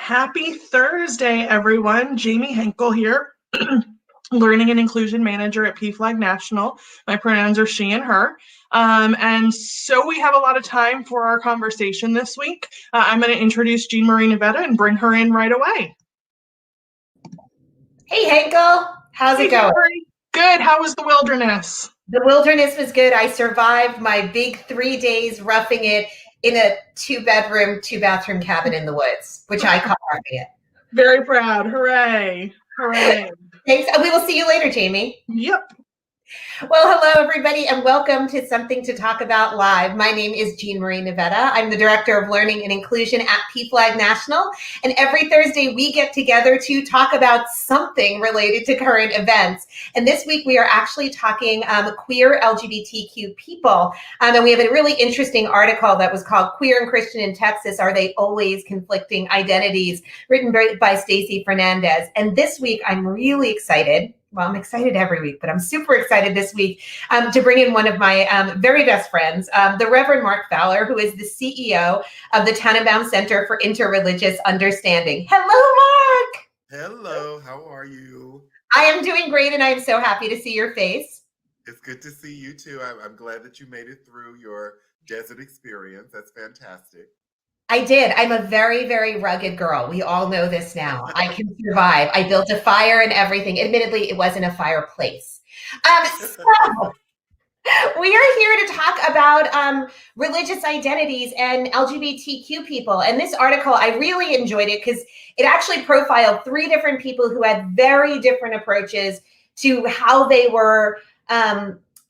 Happy Thursday, everyone. Jamie Henkel here, Learning and Inclusion Manager at PFLAG National. My pronouns are she and her. And so we have a lot of time for our conversation this week. I'm going to introduce Jean Marie Nevada and bring her in right away. Hey, Henkel. How's it going? Good. How was the wilderness? The wilderness was good. I survived my big 3 days roughing it in a 2-bedroom, 2-bathroom cabin in the woods, which I call roughing it. Very proud. Hooray. Hooray. Thanks. We will see you later, Jamie. Yep. Well, hello, everybody, and welcome to Something to Talk About Live. My name is Jean Marie Nevada. I'm the Director of Learning and Inclusion at PFLAG National, and every Thursday we get together to talk about something related to current events. And this week we are actually talking queer LGBTQ people, and we have a really interesting article that was called Queer and Christian in Texas, Are They Always Conflicting Identities?, written by Stacy Fernández. And this week I'm really excited. Well, I'm excited every week, but I'm super excited this week to bring in one of my very best friends, the Reverend Mark Fowler, who is the CEO of the Tannenbaum Center for Interreligious Understanding. Hello, Mark. Hello, how are you? I am doing great, and I am so happy to see your face. It's good to see you too. I'm glad that you made it through your desert experience. That's fantastic. I did. I'm a very, very rugged girl. We all know this now. I can survive. I built a fire and everything. Admittedly, it wasn't a fireplace. So we are here to talk about religious identities and LGBTQ people. And this article, I really enjoyed it because it actually profiled 3 different people who had very different approaches to how they were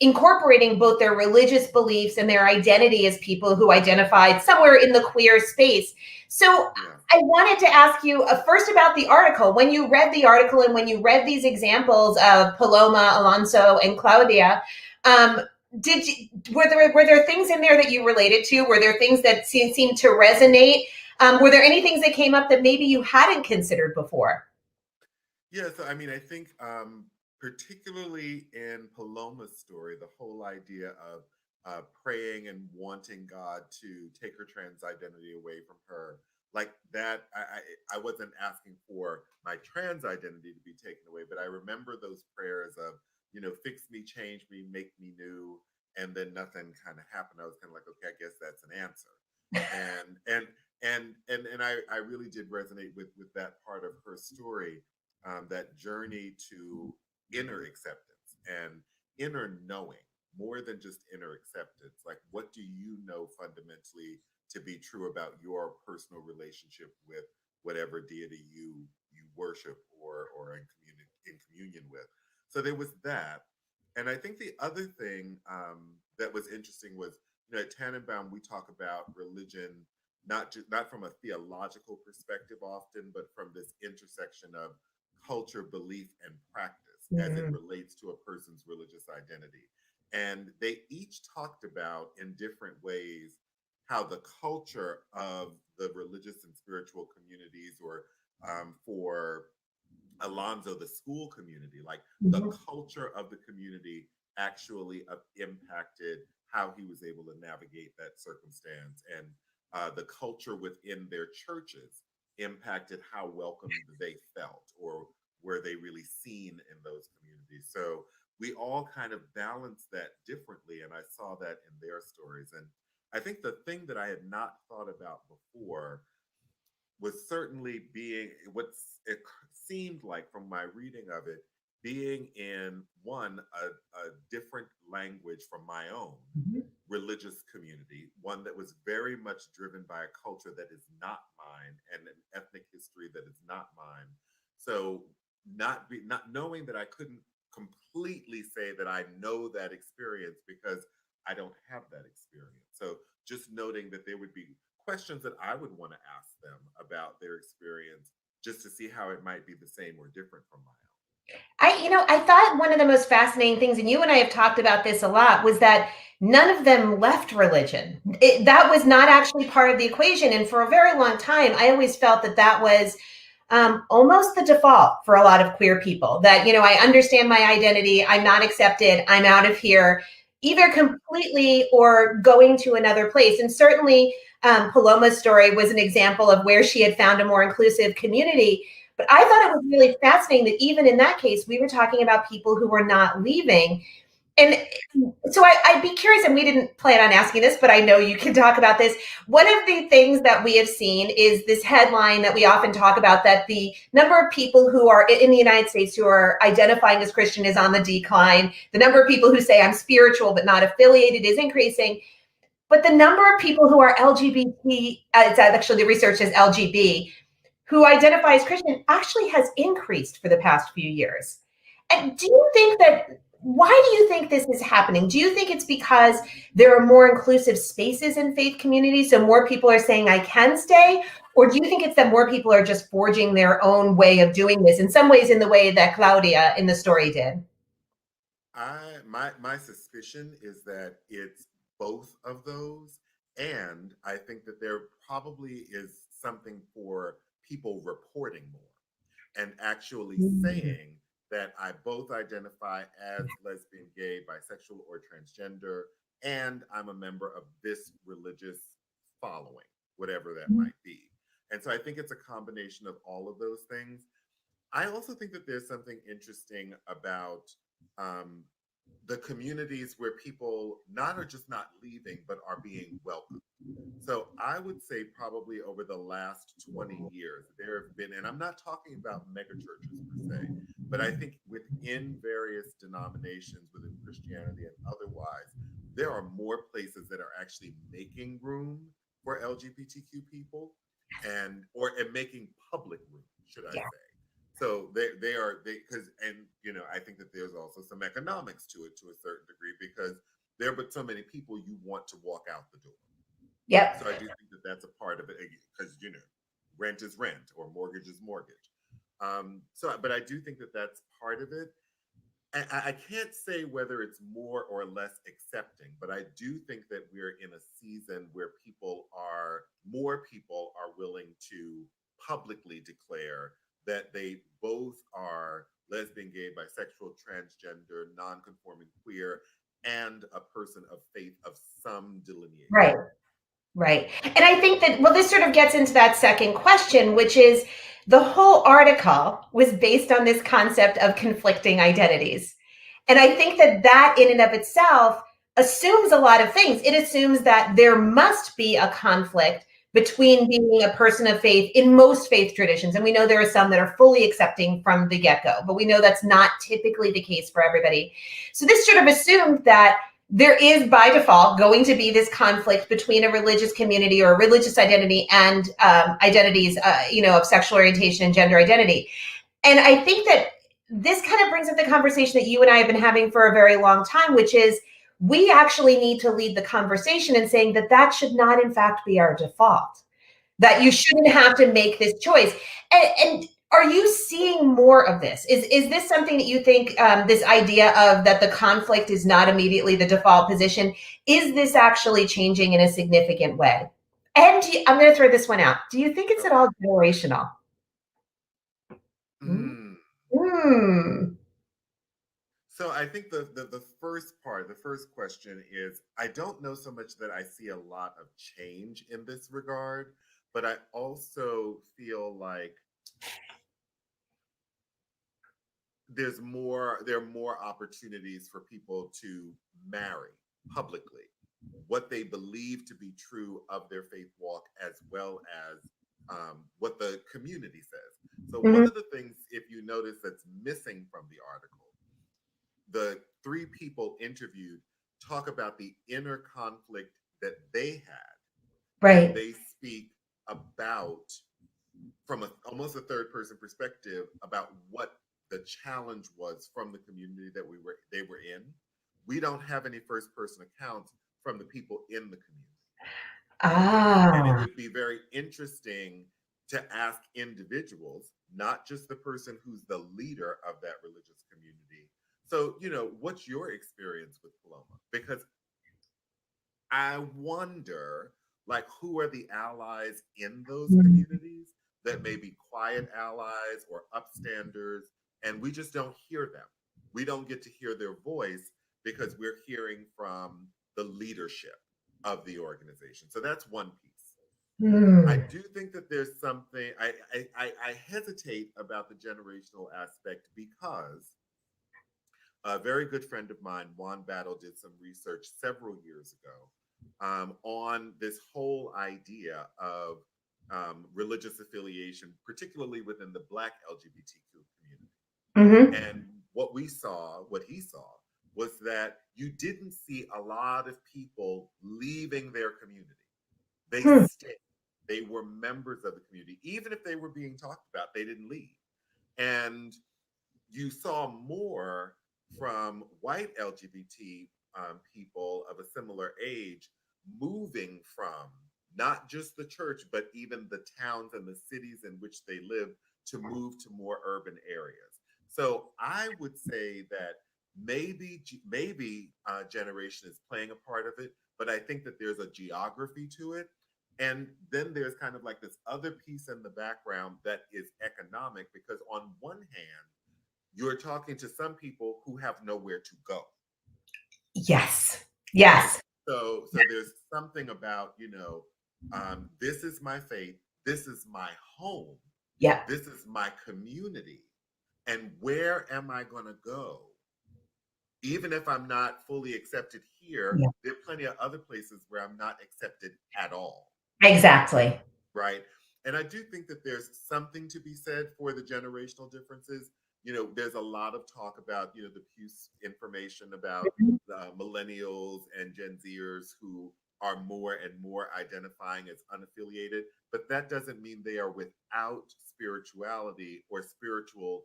incorporating both their religious beliefs and their identity as people who identified somewhere in the queer space. So I wanted to ask you first about the article. When you read the article and when you read these examples of Paloma, Alonso, and Claudia, were there things in there that you related to? Were there things that seemed to resonate? Were there any things that came up that maybe you hadn't considered before? Yeah, so I mean, I think particularly in Paloma's story, the whole idea of praying and wanting God to take her trans identity away from her, like that, I wasn't asking for my trans identity to be taken away, but I remember those prayers of, fix me, change me, make me new, and then nothing kind of happened. I was kind of like, okay, I guess that's an answer. And I really did resonate with that part of her story, that journey to inner acceptance and inner knowing, more than just inner acceptance. Like, what do you know fundamentally to be true about your personal relationship with whatever deity you worship or in communion with? So there was that. And I think the other thing that was interesting was, at Tannenbaum, we talk about religion not from a theological perspective often, but from this intersection of culture, belief, and practice as it relates to a person's religious identity. And they each talked about in different ways how the culture of the religious and spiritual communities, or for Alonzo, the school community, like the culture of the community actually impacted how he was able to navigate that circumstance. And the culture within their churches impacted how welcome they felt, or were they really seen in those communities. So we all kind of balanced that differently, and I saw that in their stories. And I think the thing that I had not thought about before was certainly being it seemed like from my reading of it, being in a different language from my own religious community, one that was very much driven by a culture that is not mine and an ethnic history that is not mine. So not knowing that I couldn't completely say that I know that experience because I don't have that experience. So just noting that there would be questions that I would want to ask them about their experience, just to see how it might be the same or different from my own. I thought one of the most fascinating things, and you and I have talked about this a lot, was that none of them left religion. That was not actually part of the equation. And for a very long time, I always felt that was almost the default for a lot of queer people, that, I understand my identity, I'm not accepted, I'm out of here. either completely or going to another place. And certainly Paloma's story was an example of where she had found a more inclusive community. But I thought it was really fascinating that even in that case, we were talking about people who were not leaving. And so I'd be curious, and we didn't plan on asking this, but I know you can talk about this. One of the things that we have seen is this headline that we often talk about, that the number of people who are in the United States who are identifying as Christian is on the decline. The number of people who say I'm spiritual but not affiliated is increasing. But the number of people who are LGBT, it's actually the research is LGB, who identify as Christian actually has increased for the past few years. And do you think that, why do you think this is happening? Do you think it's because there are more inclusive spaces in faith communities, so more people are saying I can stay? Or do you think it's that more people are just forging their own way of doing this, in some ways in the way that Claudia in the story did? My suspicion is that it's both of those, and I think that there probably is something for people reporting more and actually saying that I both identify as lesbian, gay, bisexual, or transgender, and I'm a member of this religious following, whatever that might be. And so I think it's a combination of all of those things. I also think that there's something interesting about um, the communities where people not are just not leaving, but are being welcomed. So I would say probably over the last 20 years, there have been, and I'm not talking about megachurches per se, but I think within various denominations within Christianity and otherwise, there are more places that are actually making room for LGBTQ people and making public room, should I say. So they are because I think that there's also some economics to it to a certain degree because there are but so many people you want to walk out the door. Yep. So I do think that that's a part of it because rent is rent or mortgage is mortgage. But I do think that that's part of it. I can't say whether it's more or less accepting, but I do think that we're in a season where more people are willing to publicly declare that they both are lesbian, gay, bisexual, transgender, non-conforming, queer, and a person of faith of some delineation. Right. Right. And I think that, well, this sort of gets into that second question, which is the whole article was based on this concept of conflicting identities. And I think that that in and of itself assumes a lot of things. It assumes that there must be a conflict between being a person of faith in most faith traditions. And we know there are some that are fully accepting from the get-go, but we know that's not typically the case for everybody. So this sort of assumed that there is by default going to be this conflict between a religious community or a religious identity and identities, of sexual orientation and gender identity. And I think that this kind of brings up the conversation that you and I have been having for a very long time, which is we actually need to lead the conversation in saying that that should not, in fact, be our default, that you shouldn't have to make this choice. And are you seeing more of this? Is this something that you think, this idea of that the conflict is not immediately the default position, is this actually changing in a significant way? And I'm going to throw this one out. Do you think it's at all generational? So I think the first part, the first question is, I don't know so much that I see a lot of change in this regard, but I also feel like there are more opportunities for people to marry publicly what they believe to be true of their faith walk, as well as what the community says. So one of the things, if you notice, that's missing from the article, the three people interviewed talk about the inner conflict that they had. Right. And they speak about, from almost a third person perspective, about what the challenge was from the community that they were in. We don't have any first person accounts from the people in the community. And it would be very interesting to ask individuals, not just the person who's the leader of that religious community. So, what's your experience with Paloma? Because I wonder, who are the allies in those communities that may be quiet allies or upstanders, and we just don't hear them. We don't get to hear their voice because we're hearing from the leadership of the organization. So that's one piece. I do think that there's something I hesitate about the generational aspect because a very good friend of mine, Juan Battle, did some research several years ago on this whole idea of religious affiliation, particularly within the Black LGBTQ community. And what he saw, was that you didn't see a lot of people leaving their community. They stayed. They were members of the community. Even if they were being talked about, they didn't leave. And you saw more from white LGBT people of a similar age moving from not just the church, but even the towns and the cities in which they live to move to more urban areas. So I would say that maybe generation is playing a part of it, but I think that there's a geography to it. And then there's kind of like this other piece in the background that is economic, because on one hand, you're talking to some people who have nowhere to go. Yes. Right? So there's something about, this is my faith, this is my home, this is my community, and where am I going to go? Even if I'm not fully accepted here, there are plenty of other places where I'm not accepted at all. Exactly. Right. And I do think that there's something to be said for the generational differences. There's a lot of talk about, the Pew information about millennials and Gen Zers who are more and more identifying as unaffiliated, but that doesn't mean they are without spirituality or spiritual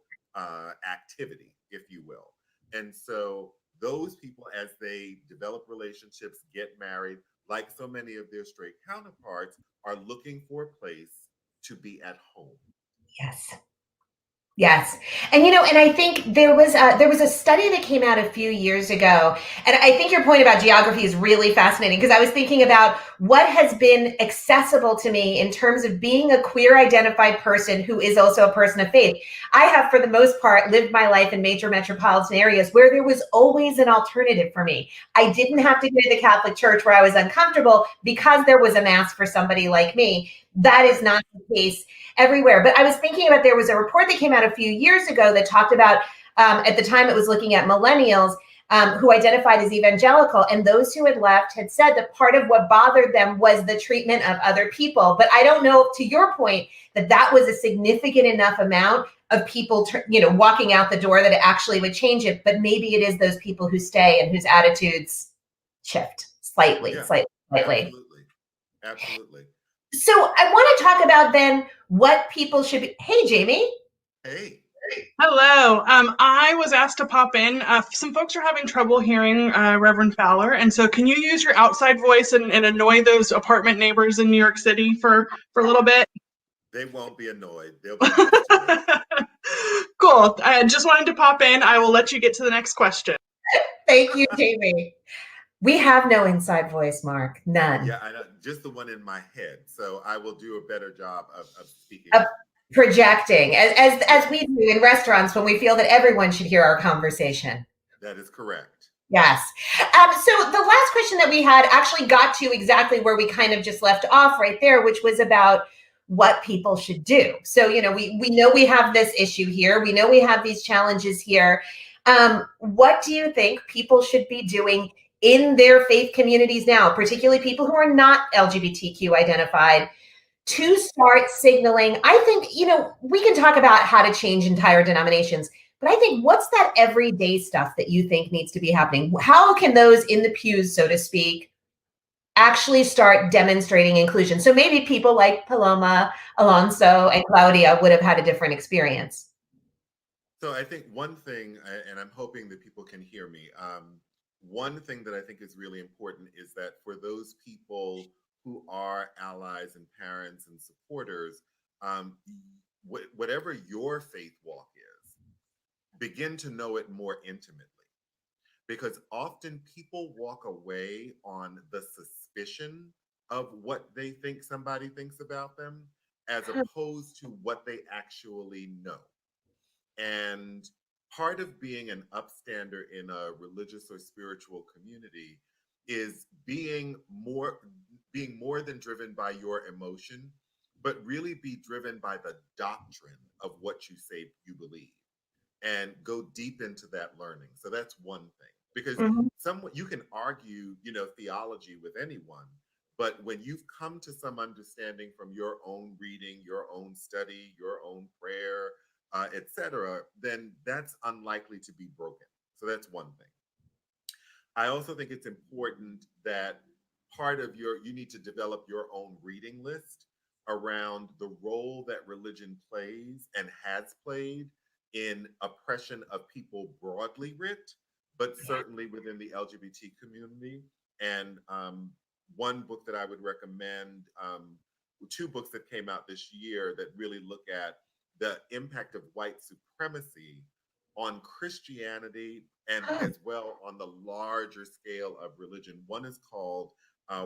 activity, if you will. And so those people, as they develop relationships, get married, like so many of their straight counterparts, are looking for a place to be at home. Yes. And and I think there was a study that came out a few years ago, and I think your point about geography is really fascinating, because I was thinking about what has been accessible to me in terms of being a queer identified person who is also a person of faith. I have, for the most part, lived my life in major metropolitan areas where there was always an alternative for me. I didn't have to go to the Catholic Church where I was uncomfortable because there was a mass for somebody like me. That is not the case everywhere. But I was thinking about, there was a report that came out a few years ago that talked about, at the time it was looking at millennials who identified as evangelical, and those who had left had said that part of what bothered them was the treatment of other people. But I don't know, to your point, that was a significant enough amount of people, walking out the door that it actually would change it. But maybe it is those people who stay and whose attitudes shift slightly. Absolutely. So I want to talk about then what people should be. Hey, Jamie. Hey. Hello. I was asked to pop in. Some folks are having trouble hearing Reverend Fowler, and so can you use your outside voice and annoy those apartment neighbors in New York City for a little bit? They won't be annoyed. They'll be used to it. Cool. I just wanted to pop in. I will let you get to the next question. Thank you, Jamie. We have no inside voice, Mark. None. Yeah, I know, just the one in my head. So I will do a better job of speaking. Projecting, as we do in restaurants when we feel that everyone should hear our conversation. That is correct. Yes. So the last question that we had actually got to exactly where we kind of just left off right there, which was about what people should do. So, we know we have this issue here. We know we have these challenges here. What do you think people should be doing in their faith communities now, particularly people who are not LGBTQ identified, to start signaling? I think, we can talk about how to change entire denominations, but I think, what's that everyday stuff that you think needs to be happening? How can those in the pews, so to speak, actually start demonstrating inclusion? So maybe people like Paloma, Alonso, and Claudia would have had a different experience. So I think one thing, and I'm hoping that people can hear me, one thing that I think is really important is that for those people who are allies and parents and supporters, whatever your faith walk is, begin to know it more intimately. Because often people walk away on the suspicion of what they think somebody thinks about them, as opposed to what they actually know. And part of being an upstander in a religious or spiritual community is being more than driven by your emotion, but really be driven by the doctrine of what you say you believe and go deep into that learning. So that's one thing, because you can argue, theology with anyone, but when you've come to some understanding from your own reading, your own study, your own prayer, etc., then that's unlikely to be broken. So that's one thing. I also think it's important that you need to develop your own reading list around the role that religion plays and has played in oppression of people broadly writ, but certainly within the LGBT community. And one book that I would recommend, two books that came out this year that really look at the impact of white supremacy on Christianity and as well on the larger scale of religion. One is called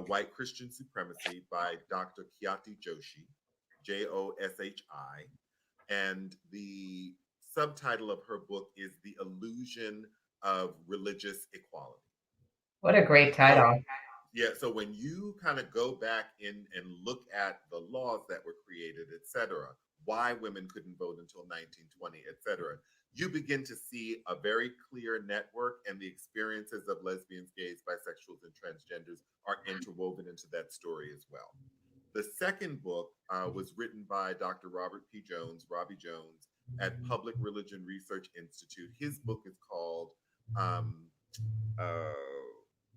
White Christian Supremacy by Dr. Khyati Joshi, Joshi. And the subtitle of her book is The Illusion of Religious Equality. What a great title. So when you kind of go back in and look at the laws that were created, et cetera, why women couldn't vote until 1920, et cetera, you begin to see a very clear network, and the experiences of lesbians, gays, bisexuals, and transgenders are interwoven into that story as well. The second book was written by Dr. Robert P. Jones, Robbie Jones, at Public Religion Research Institute. His book is called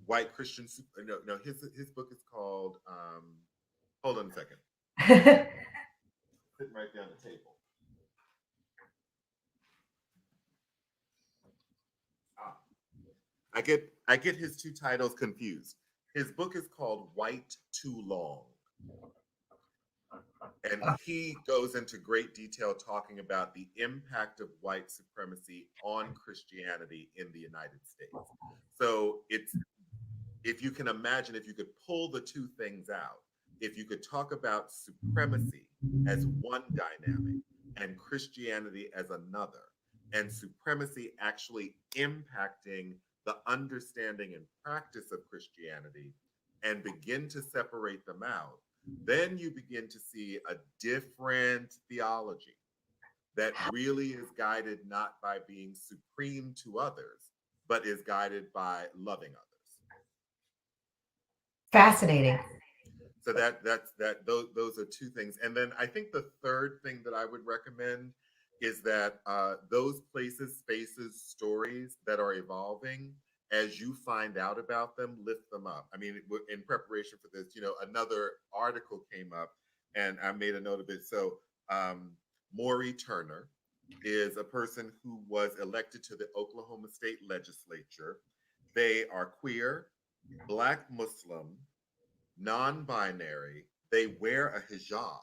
White Christian. His book is called. Hold on a second. Sitting right down the table. I get his two titles confused. His book is called White Too Long. And he goes into great detail talking about the impact of white supremacy on Christianity in the United States. So if you can imagine, if you could pull the two things out, if you could talk about supremacy as one dynamic and Christianity as another, and supremacy actually impacting the understanding and practice of Christianity, and begin to separate them out, then you begin to see a different theology that really is guided not by being supreme to others, but is guided by loving others. Fascinating. So those are two things. And then I think the third thing that I would recommend is that those places, spaces, stories that are evolving, as you find out about them, lift them up. I mean, in preparation for this, another article came up and I made a note of it. So Maury Turner is a person who was elected to the Oklahoma State Legislature. They are queer, Black Muslim, non-binary. They wear a hijab,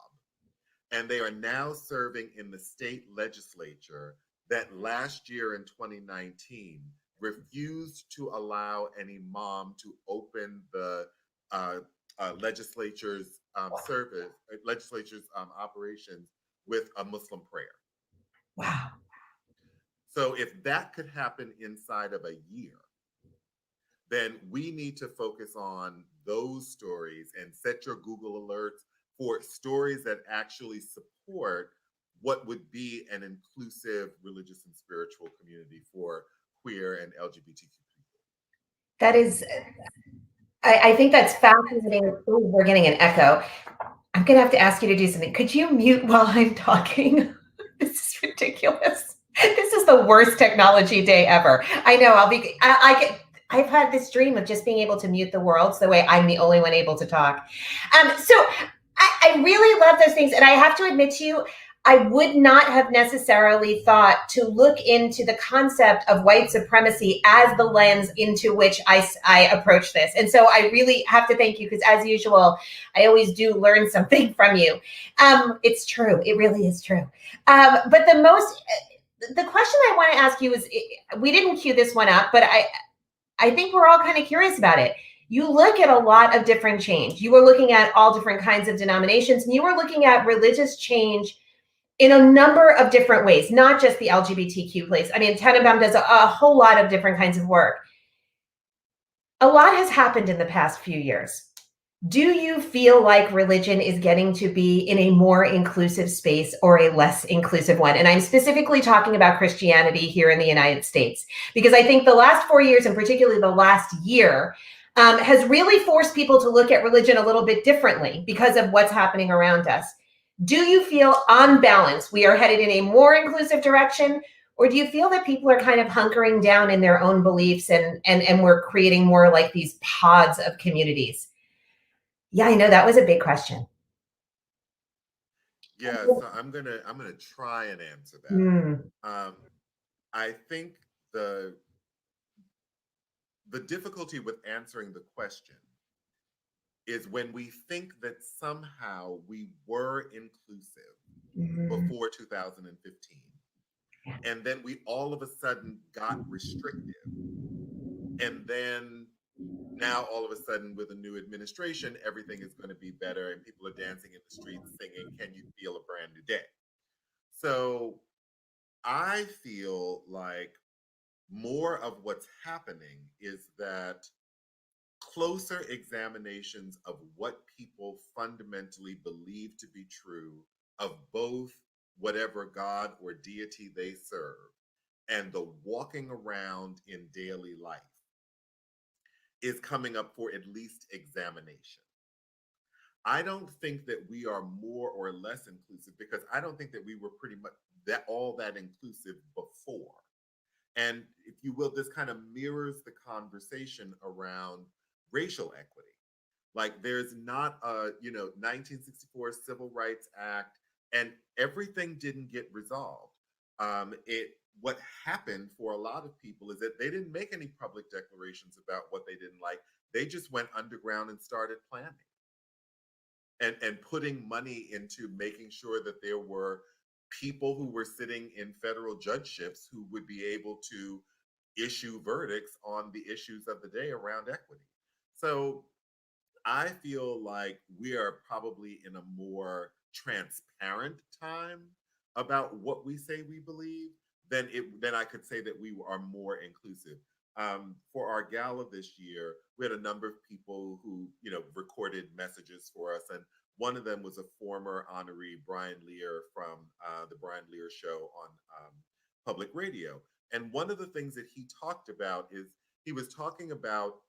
and they are now serving in the state legislature that last year in 2019 refused to allow an imam to open the legislature's operations with a Muslim prayer. Wow. So if that could happen inside of a year, then we need to focus on those stories and set your Google alerts for stories that actually support what would be an inclusive religious and spiritual community for queer and LGBTQ people. That is, I think that's fascinating. Ooh, we're getting an echo. I'm going to have to ask you to do something. Could you mute while I'm talking? This is ridiculous. This is the worst technology day ever. I know. I've had this dream of just being able to mute the world, so the way I'm the only one able to talk. So I really love those things. And I have to admit to you, I would not have necessarily thought to look into the concept of white supremacy as the lens into which I approach this. And so I really have to thank you, because as usual, I always do learn something from you. It's true. It really is true. But the question I want to ask you is, we didn't cue this one up, but I think we're all kind of curious about it. You look at a lot of different change. You were looking at all different kinds of denominations, and you were looking at religious change in a number of different ways, not just the LGBTQ place. I mean, Tannenbaum does a whole lot of different kinds of work. A lot has happened in the past few years. Do you feel like religion is getting to be in a more inclusive space or a less inclusive one? And I'm specifically talking about Christianity here in the United States, because I think the last 4 years, and particularly the last year, has really forced people to look at religion a little bit differently because of what's happening around us. Do you feel on balance we are headed in a more inclusive direction? Or do you feel that people are kind of hunkering down in their own beliefs and we're creating more like these pods of communities? Yeah, I know that was a big question. Yeah, so I'm gonna try and answer that. Mm, Um, I think the difficulty with answering the question is when we think that somehow we were inclusive mm, before 2015, and then we all of a sudden got restrictive, and then now all of a sudden with a new administration, everything is going to be better, and people are dancing in the streets singing, "Can you feel a brand new day?" So I feel like more of what's happening is that closer examinations of what people fundamentally believe to be true of both whatever God or deity they serve and the walking around in daily life is coming up for at least examination. I don't think that we are more or less inclusive because I don't think that we were pretty much that inclusive before. And if you will, this kind of mirrors the conversation around racial equity. Like there's not a, 1964 Civil Rights Act, and everything didn't get resolved. It What happened for a lot of people is that they didn't make any public declarations about what they didn't like. They just went underground and started planning and putting money into making sure that there were people who were sitting in federal judgeships who would be able to issue verdicts on the issues of the day around equity. So I feel like we are probably in a more transparent time about what we say we believe than I could say that we are more inclusive. For our gala this year, we had a number of people who recorded messages for us, and one of them was a former honoree, Brian Lear from the Brian Lear Show on public radio. And one of the things that he talked about is he was talking about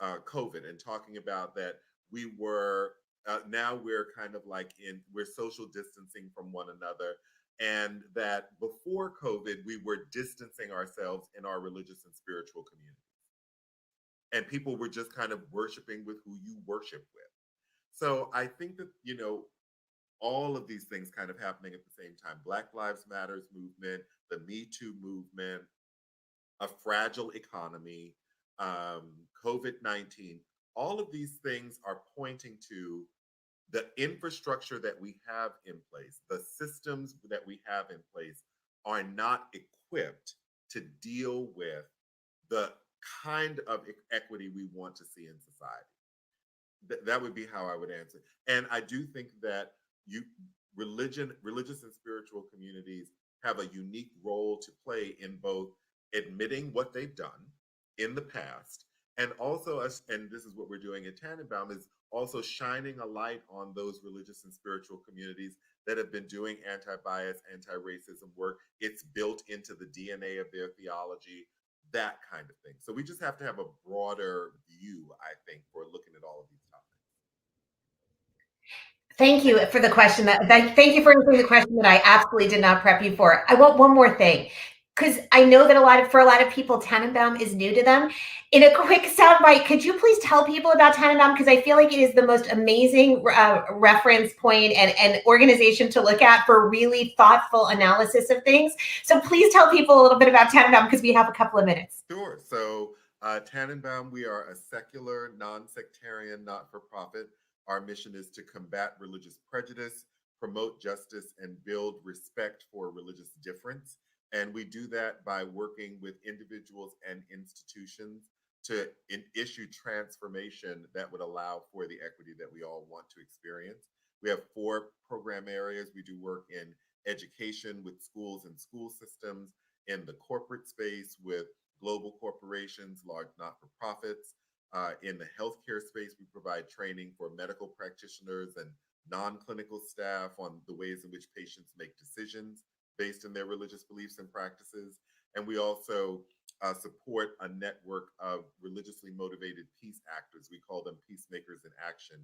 COVID and talking about that we were now we're kind of like we're social distancing from one another, and that before COVID we were distancing ourselves in our religious and spiritual community, and people were just kind of worshiping with who you worship with. So I think that all of these things kind of happening at the same time: Black Lives Matters movement, the Me Too movement, a fragile economy, COVID-19, all of these things are pointing to the infrastructure that we have in place, the systems that we have in place are not equipped to deal with the kind of equity we want to see in society. That would be how I would answer. And I do think that you religious and spiritual communities have a unique role to play in both admitting what they've done in the past, and also us, and this is what we're doing at Tannenbaum, is also shining a light on those religious and spiritual communities that have been doing anti-bias, anti-racism work. It's built into the DNA of their theology, that kind of thing. So we just have to have a broader view, I think, for looking at all of these topics. Thank you for the question. Thank you for answering the question that I absolutely did not prep you for. I want one more thing, because I know that for a lot of people, Tannenbaum is new to them. In a quick soundbite, could you please tell people about Tannenbaum? Because I feel like it is the most amazing reference point and organization to look at for really thoughtful analysis of things. So please tell people a little bit about Tannenbaum, because we have a couple of minutes. Sure. So Tannenbaum, we are a secular, non-sectarian, not-for-profit. Our mission is to combat religious prejudice, promote justice, and build respect for religious difference. And we do that by working with individuals and institutions to issue transformation that would allow for the equity that we all want to experience. We have 4 program areas. We do work in education with schools and school systems, in the corporate space with global corporations, large not-for-profits. In the healthcare space, we provide training for medical practitioners and non-clinical staff on the ways in which patients make decisions based on their religious beliefs and practices. And we also support a network of religiously motivated peace actors. We call them peacemakers in action,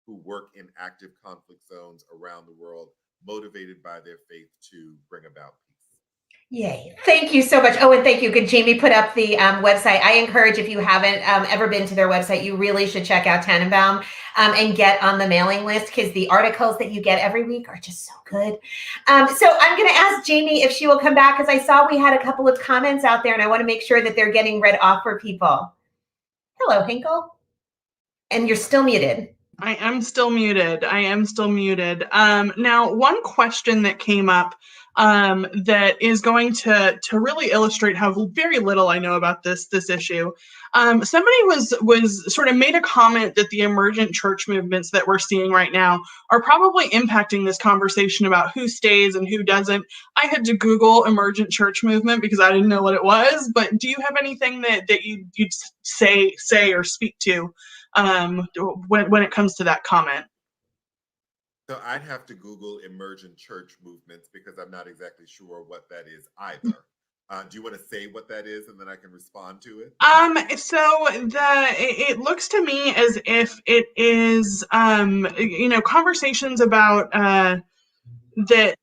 who work in active conflict zones around the world, motivated by their faith to bring about peace. Yay. Thank you so much. Oh, and thank you. Good. Jamie put up the website. I encourage, if you haven't ever been to their website, you really should check out Tannenbaum and get on the mailing list, because the articles that you get every week are just so good. So I'm going to ask Jamie if she will come back, because I saw we had a couple of comments out there and I want to make sure that they're getting read off for people. Hello, Hinkle. And you're still muted. I am still muted. Now, one question that came up that is going to really illustrate how very little I know about this issue. Somebody was sort of made a comment that the emergent church movements that we're seeing right now are probably impacting this conversation about who stays and who doesn't. I had to Google emergent church movement because I didn't know what it was. But do you have anything that you'd say or speak to when it comes to that comment? So I'd have to Google emergent church movements, because I'm not exactly sure what that is either. Do you want to say what that is, and then I can respond to it? So it looks to me as if it is, conversations about that.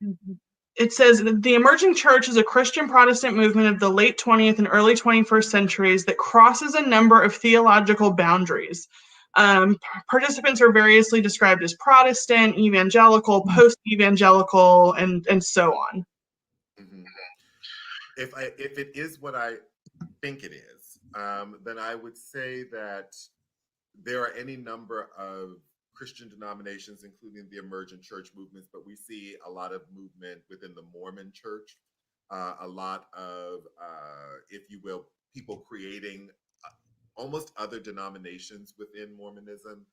It says the emerging church is a Christian Protestant movement of the late 20th and early 21st centuries that crosses a number of theological boundaries. Participants are variously described as Protestant, evangelical, post-evangelical, and so on. Mm-hmm. If it is what I think it is, then I would say that there are any number of Christian denominations, including the emergent church movements, but we see a lot of movement within the Mormon church, a lot of, if you will, people creating almost other denominations within Mormonism.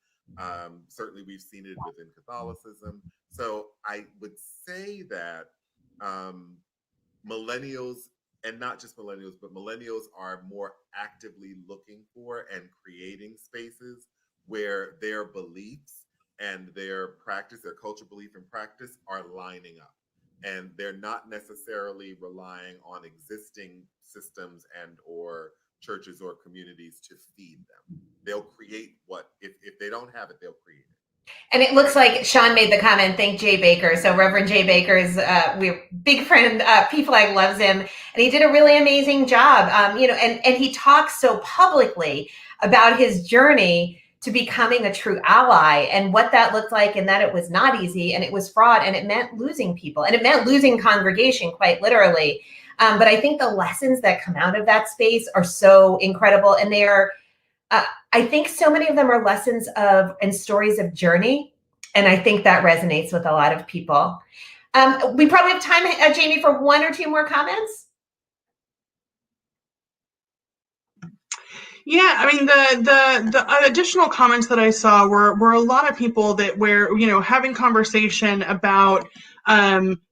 Certainly, we've seen it within Catholicism. So I would say that millennials, and not just millennials, but millennials are more actively looking for and creating spaces where their beliefs and their practice, their culture, belief, and practice are lining up. And they're not necessarily relying on existing systems and or churches or communities to feed them. They'll create what, if they don't have it, they'll create it. And it looks like Sean made the comment, thank Jay Baker. So Reverend Jay Baker's we're big friend, P-Flag loves him. And he did a really amazing job, and he talks so publicly about his journey to becoming a true ally and what that looked like, and that it was not easy, and it was fraught, and it meant losing people, and it meant losing congregation, quite literally. But I think the lessons that come out of that space are so incredible, and they are, I think so many of them are lessons of and stories of journey. And I think that resonates with a lot of people. We probably have time, Jamie, for one or two more comments. Yeah, I mean, the additional comments that I saw were a lot of people that were, having conversation about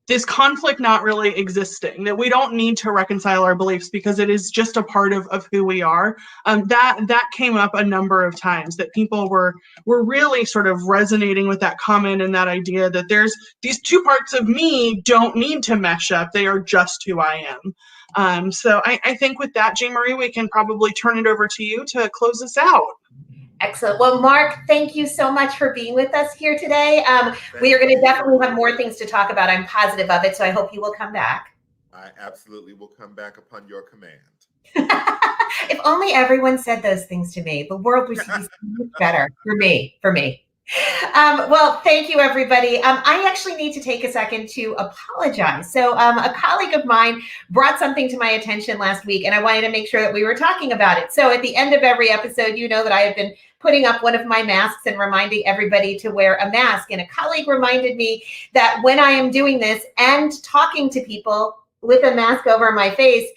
this conflict not really existing, that we don't need to reconcile our beliefs because it is just a part of who we are. That came up a number of times, that people were really sort of resonating with that comment and that idea that there's these two parts of me don't need to mesh up. They are just who I am. So I think with that, Jean Marie, we can probably turn it over to you to close this out. Excellent. Well, Mark, thank you so much for being with us here today. We are going to definitely have more things to talk about. I'm positive of it. So I hope you will come back. I absolutely will come back upon your command. If only everyone said those things to me, the world would be so much better for me. Well, thank you, everybody. I actually need to take a second to apologize. So a colleague of mine brought something to my attention last week, and I wanted to make sure that we were talking about it. So at the end of every episode, you know that I have been putting up one of my masks and reminding everybody to wear a mask. And a colleague reminded me that when I am doing this and talking to people with a mask over my face,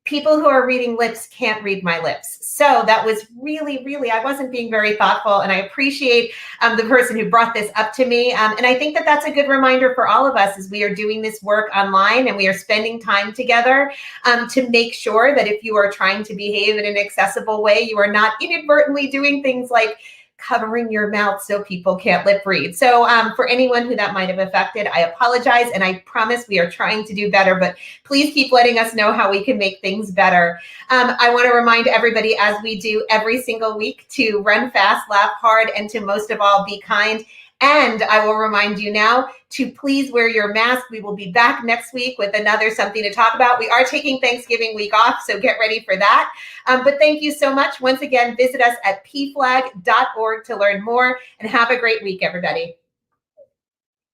people who are reading lips can't read my lips. So that was really, I wasn't being very thoughtful, and I appreciate the person who brought this up to me. And I think that that's a good reminder for all of us as we are doing this work online and we are spending time together to make sure that if you are trying to behave in an accessible way, you are not inadvertently doing things like covering your mouth so people can't lip read. So for anyone who that might have affected, I apologize, and I promise we are trying to do better, but please keep letting us know how we can make things better. I want to remind everybody, as we do every single week, to run fast, laugh hard, and to most of all, be kind. And I will remind you now to please wear your mask. We will be back next week with another something to talk about. We are taking Thanksgiving week off, so get ready for that. But thank you so much. Once again, visit us at pflag.org to learn more, and have a great week, everybody.